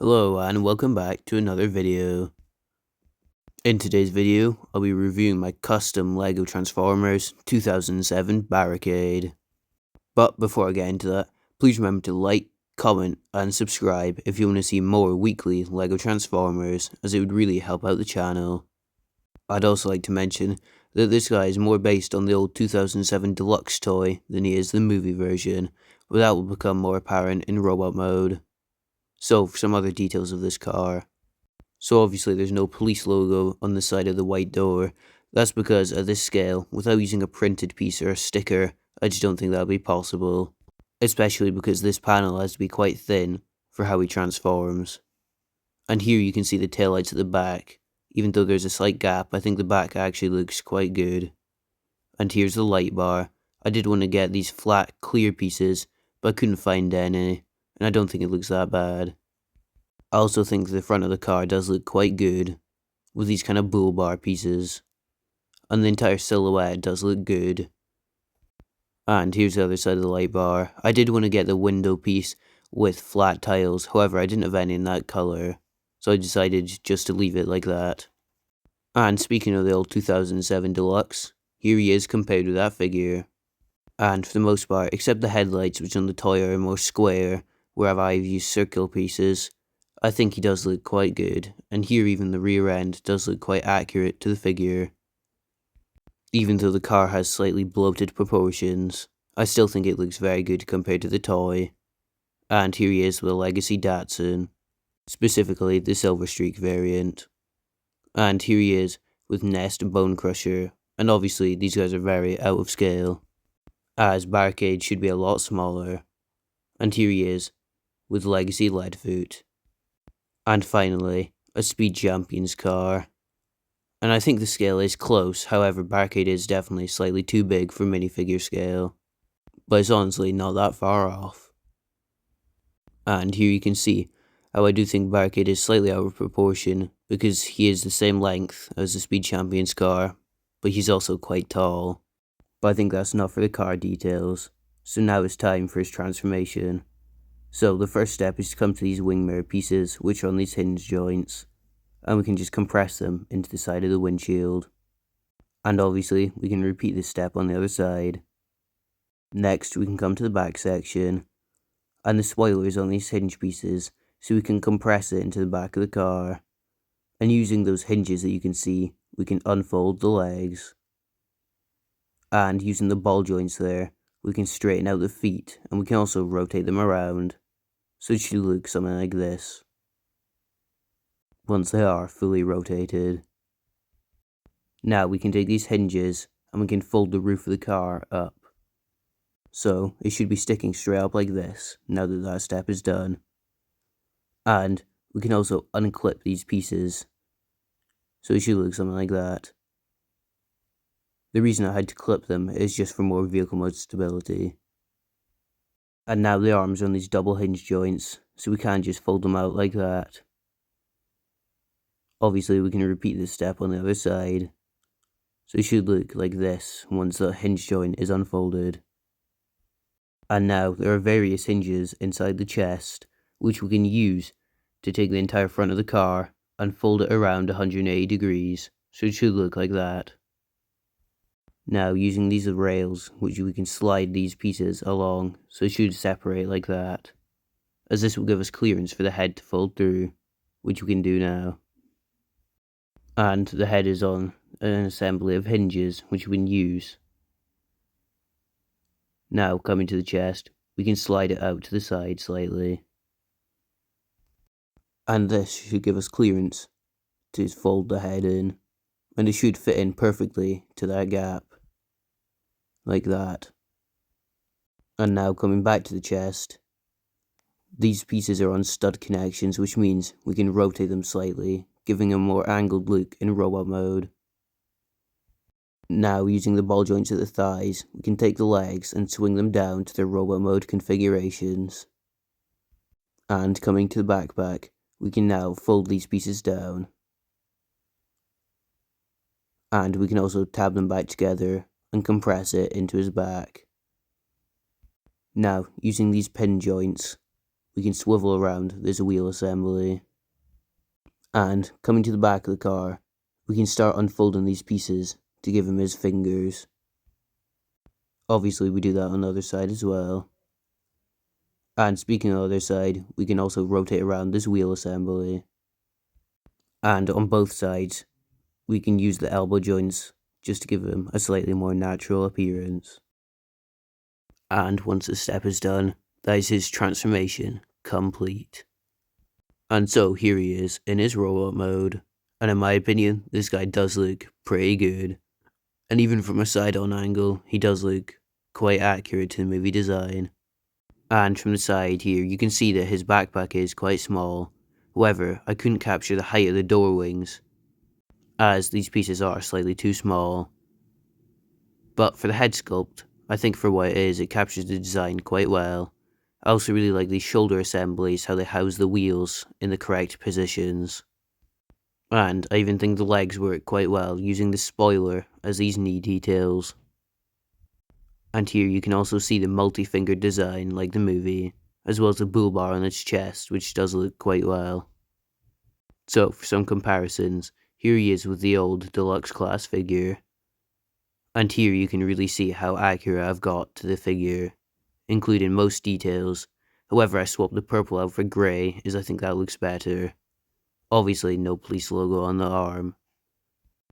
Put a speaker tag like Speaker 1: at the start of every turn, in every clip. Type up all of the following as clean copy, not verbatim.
Speaker 1: Hello and welcome back to another video. In today's video, I'll be reviewing my custom LEGO Transformers 2007 Barricade. But before I get into that, please remember to like, comment and subscribe if you want to see more weekly LEGO Transformers, as it would really help out the channel. I'd also like to mention that this guy is more based on the old 2007 Deluxe toy than he is the movie version, but that will become more apparent in robot mode. So, for some other details of this car. So obviously there's no police logo on the side of the white door. That's because at this scale, without using a printed piece or a sticker, I just don't think that would be possible. Especially because this panel has to be quite thin for how he transforms. And here you can see the taillights at the back. Even though there's a slight gap, I think the back actually looks quite good. And here's the light bar. I did want to get these flat, clear pieces, but I couldn't find any, and I don't think it looks that bad. I also think the front of the car does look quite good, with these kind of bull bar pieces, and the entire silhouette does look good. And here's the other side of the light bar. I did want to get the window piece with flat tiles, however I didn't have any in that colour, so I decided just to leave it like that. And speaking of the old 2007 Deluxe, here he is compared to that figure. And for the most part, except the headlights, which on the toy are more square, where I've used circle pieces, I think he does look quite good, and here even the rear end does look quite accurate to the figure. Even though the car has slightly bloated proportions, I still think it looks very good compared to the toy. And here he is with a Legacy Datsun, specifically the Silver Streak variant. And here he is with Nest Bone Crusher, and obviously these guys are very out of scale, as Barricade should be a lot smaller. And here he is with Legacy Leadfoot. And finally, a Speed Champions car. And I think the scale is close, however Barricade is definitely slightly too big for minifigure scale. But it's honestly not that far off. And here you can see how I do think Barricade is slightly out of proportion, because he is the same length as the Speed Champions car, but he's also quite tall. But I think that's enough for the car details, so now it's time for his transformation. So the first step is to come to these wing mirror pieces, which are on these hinge joints, and we can just compress them into the side of the windshield. And obviously, we can repeat this step on the other side. Next, we can come to the back section, and the spoiler is on these hinge pieces, so we can compress it into the back of the car. And using those hinges that you can see, we can unfold the legs. And using the ball joints there, we can straighten out the feet, and we can also rotate them around, so it should look something like this, once they are fully rotated. Now we can take these hinges, and we can fold the roof of the car up. So it should be sticking straight up like this, now that that step is done. And we can also unclip these pieces, so it should look something like that. The reason I had to clip them is just for more vehicle mode stability. And now the arms are on these double hinge joints, so we can't just fold them out like that. Obviously we can repeat this step on the other side, so it should look like this once the hinge joint is unfolded. And now there are various hinges inside the chest, which we can use to take the entire front of the car and fold it around 180 degrees, so it should look like that. Now using these rails, which we can slide these pieces along, so it should separate like that, as this will give us clearance for the head to fold through, which we can do now. And the head is on an assembly of hinges, which we can use. Now coming to the chest, we can slide it out to the side slightly. And this should give us clearance to fold the head in, and it should fit in perfectly to that gap, like that. And now coming back to the chest, these pieces are on stud connections, which means we can rotate them slightly, giving a more angled look in robot mode. Now using the ball joints at the thighs, we can take the legs and swing them down to their robot mode configurations. And coming to the backpack, we can now fold these pieces down. And we can also tab them back together and compress it into his back. Now, using these pin joints, we can swivel around this wheel assembly. And coming to the back of the car, we can start unfolding these pieces to give him his fingers. Obviously we do that on the other side as well. And speaking of the other side, we can also rotate around this wheel assembly. And on both sides, we can use the elbow joints just to give him a slightly more natural appearance. And once the step is done, that is his transformation complete. And so here he is in his robot mode, and in my opinion, this guy does look pretty good. And even from a side-on angle, he does look quite accurate to the movie design. And from the side here, you can see that his backpack is quite small. However, I couldn't capture the height of the door wings, as these pieces are slightly too small. But for the head sculpt, I think for what it is, it captures the design quite well. I also really like these shoulder assemblies, how they house the wheels in the correct positions. And I even think the legs work quite well, using the spoiler as these knee details. And here you can also see the multi-fingered design like the movie, as well as the bull bar on its chest, which does look quite well. So for some comparisons, here he is with the old deluxe class figure. And here you can really see how accurate I've got to the figure, including most details. However, I swapped the purple out for grey, as I think that looks better. Obviously no police logo on the arm.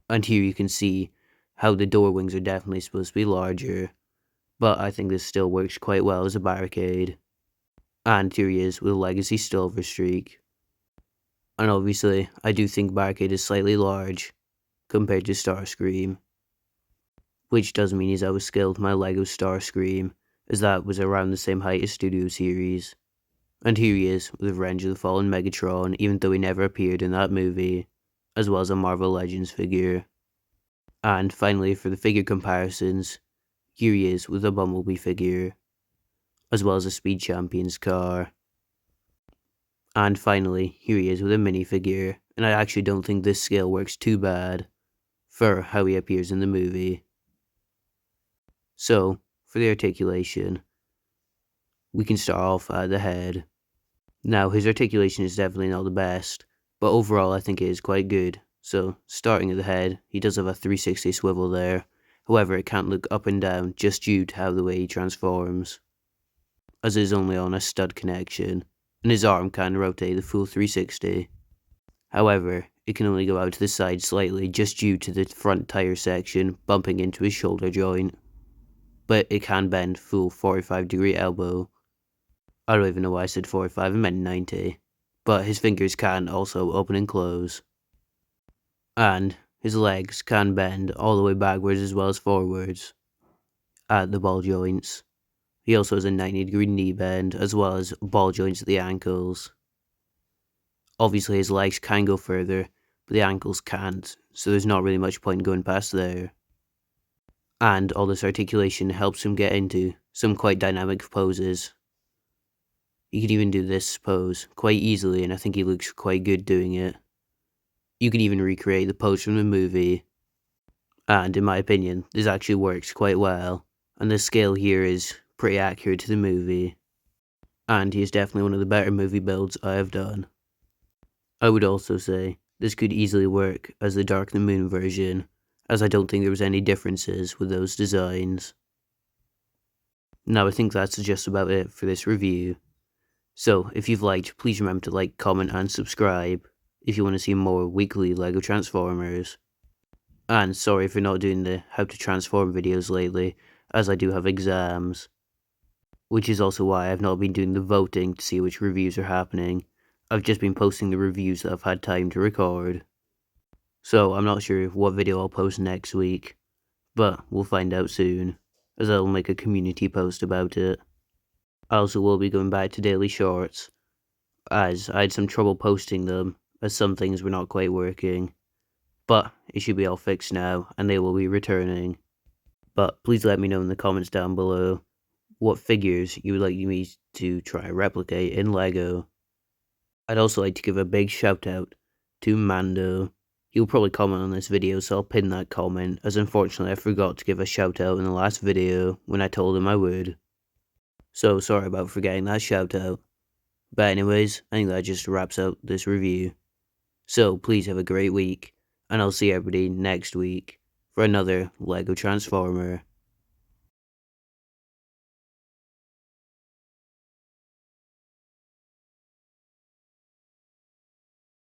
Speaker 1: And here you can see how the door wings are definitely supposed to be larger, but I think this still works quite well as a Barricade. And here he is with a Legacy Silver Streak. And obviously, I do think Barricade is slightly large compared to Starscream, which does mean he's outscaled my Lego Starscream, as that was around the same height as Studio Series. And here he is with Revenge of the Fallen Megatron, even though he never appeared in that movie, as well as a Marvel Legends figure. And finally, for the figure comparisons, here he is with a Bumblebee figure, as well as a Speed Champions car. And finally, here he is with a minifigure, and I actually don't think this scale works too bad for how he appears in the movie. So, for the articulation, we can start off at the head. Now, his articulation is definitely not the best, but overall I think it is quite good. So, starting at the head, he does have a 360 swivel there. However, it can't look up and down just due to how the way he transforms, as it is only on a stud connection, and his arm can rotate the full 360. However, it can only go out to the side slightly just due to the front tire section bumping into his shoulder joint. But it can bend full 45-degree elbow. I don't even know why I said 45, I meant 90. But his fingers can also open and close. And his legs can bend all the way backwards as well as forwards at the ball joints. He also has a 90-degree knee bend as well as ball joints at the ankles. Obviously his legs can go further, but the ankles can't, so there's not really much point going past there. And all this articulation helps him get into some quite dynamic poses. He can even do this pose quite easily, and I think he looks quite good doing it. You can even recreate the pose from the movie. And in my opinion, this actually works quite well, and the scale here is pretty accurate to the movie. And he is definitely one of the better movie builds I have done. I would also say this could easily work as the Dark the Moon version, as I don't think there was any differences with those designs. Now I think that's just about it for this review. So if you've liked, please remember to like, comment and subscribe if you want to see more weekly LEGO Transformers. And sorry for not doing the how to transform videos lately, as I do have exams. Which is also why I've not been doing the voting to see which reviews are happening. I've just been posting the reviews that I've had time to record. So I'm not sure what video I'll post next week, but we'll find out soon, as I'll make a community post about it. I also will be going back to daily shorts, as I had some trouble posting them, as some things were not quite working. But it should be all fixed now, and they will be returning. But please let me know in the comments down below what figures you would like me to try to replicate in LEGO. I'd also like to give a big shout out to Mando. He'll probably comment on this video, so I'll pin that comment, as unfortunately I forgot to give a shout out in the last video when I told him I would. So sorry about forgetting that shout out. But anyways, I think that just wraps up this review. So please have a great week, and I'll see everybody next week for another LEGO Transformer.